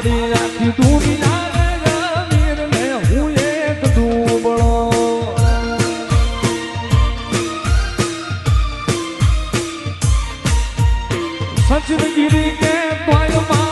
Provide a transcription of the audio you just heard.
મારી આખી દુનિયા વીર ને હું એક દુબળો સચિન ગીરી કે તોય